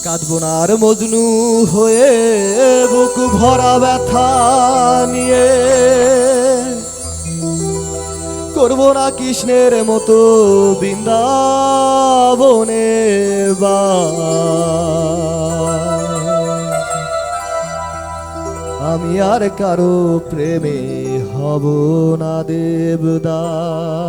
কাঁদবো না আর মজনু হয়ে বুক ভরা ব্যথা নিয়ে, করবো না কৃষ্ণের মতো বৃন্দাবনে আমি আর কারো প্রেমে হব না দেবদাস।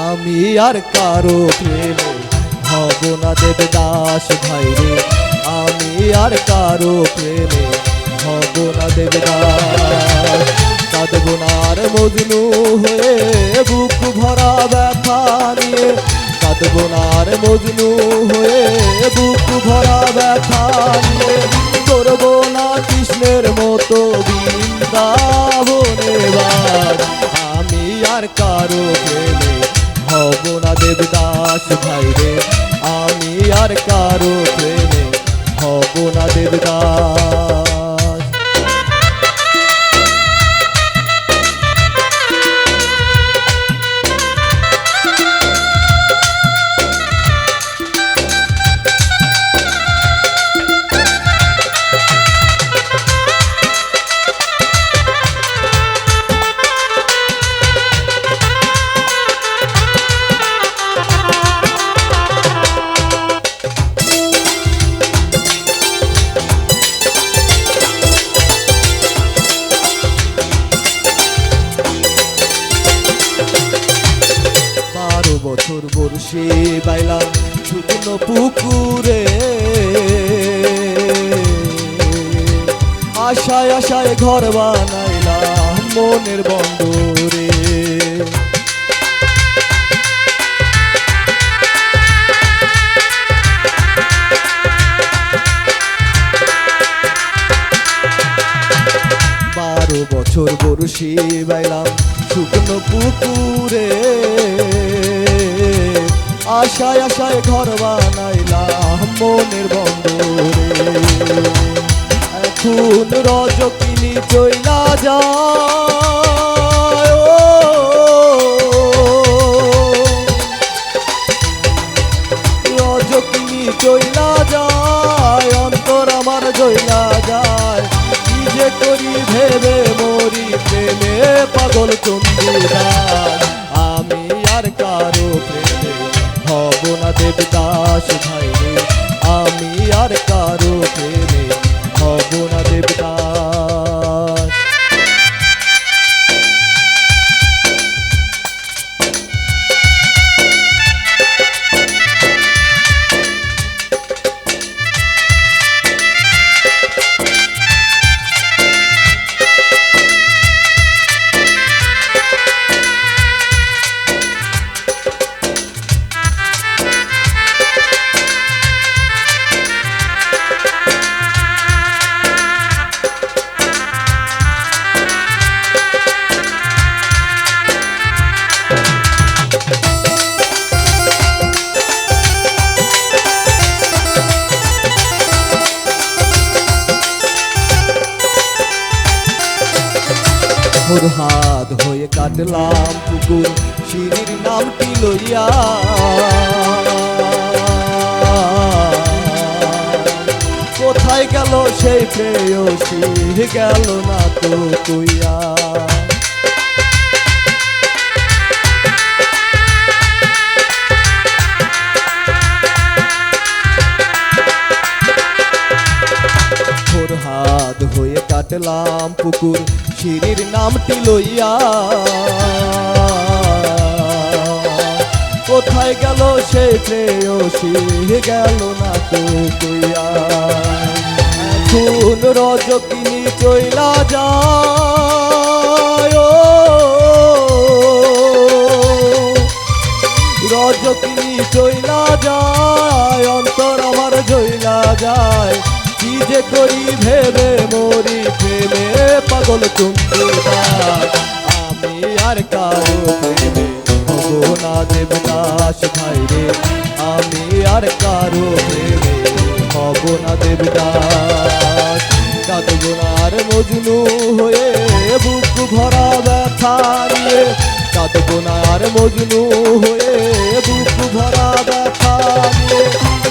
আমি আর কারো প্রেমে হব না দেবদাস ভাইরে, আমি আর কারো প্রেমে হব না দেবদাস। কাঁদবো না আর মজনু হয়ে বুক ভরা ব্যথা নিয়ে, কাঁদবো না আর মজনু হয়ে বুক ভরা ব্যথা নিয়ে, করবো না কৃষ্ণের মতো বৃন্দাবনে বাস। আমি আর কারো প্রেমে হব না দেবদাস ভাইরে, আমি আর কারো প্রেমে হব না দেবদাস। বছর বর্ষে বাইলাম শুকনো পুকুরে, আশায় আশায় ঘর বানাইলাম মনের বন্দরে। 12 বছর বর্ষি বাইলাম শুকনো পুকুরে, আশায় আশায় ঘর বানাইলাম মনের বন্দরে। এখন রজকিনী চইলা যায়, রজকিনী চইলা যায়, অন্তর আমার জইলা যায়। কি যে করি ভেবে মরি প্রেমে পাগল চন্দ্রিদাস। আমি আর কারো প্রেমে হব না দেবদাস ভাইরে, আমি আর কারো প্রেমে হব না দেবদাস। ওর হাত হয়ে কাটলাম পুকুর সিঁড়ির নামটি লইয়া, কোথায় গেল সেই প্রেয়সী গেল না তো কইয়া। ওর হাত হয়ে কাটলাম পুকুর সিঁড়ির নামটি লইয়া, কোথায় গেল সেই প্রেয়সী, গেল না তো কইয়া। এখন রজকিনী চইলা যায়, ও রজকিনী চইলা যায়, অন্তর আমার জইলা যায়। কি যে করি ভেবে মরি, প্রেমে পাগল তুমি। আমি আর কারো প্রেমে হব না দেবদাস ভাইরে, আমি আর কারো প্রেমে হব না দেবদাস। কাঁদব না আর মজনু হয়ে বুক ভরা ব্যথা নিয়ে, কাঁদব না আর মজনু হয়ে বুক ভরা ব্যথা নিয়ে।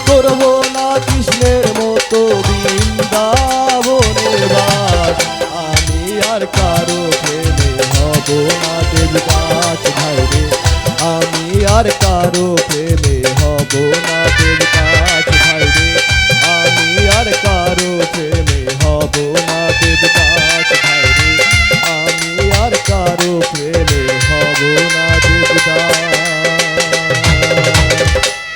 করব না কৃষ্ণের মতো বৃন্দাবনের বাস, আমি আর কারো প্রেমে হব না দেবদাস ভাইরে, আমি আর কারো প্রেমে হব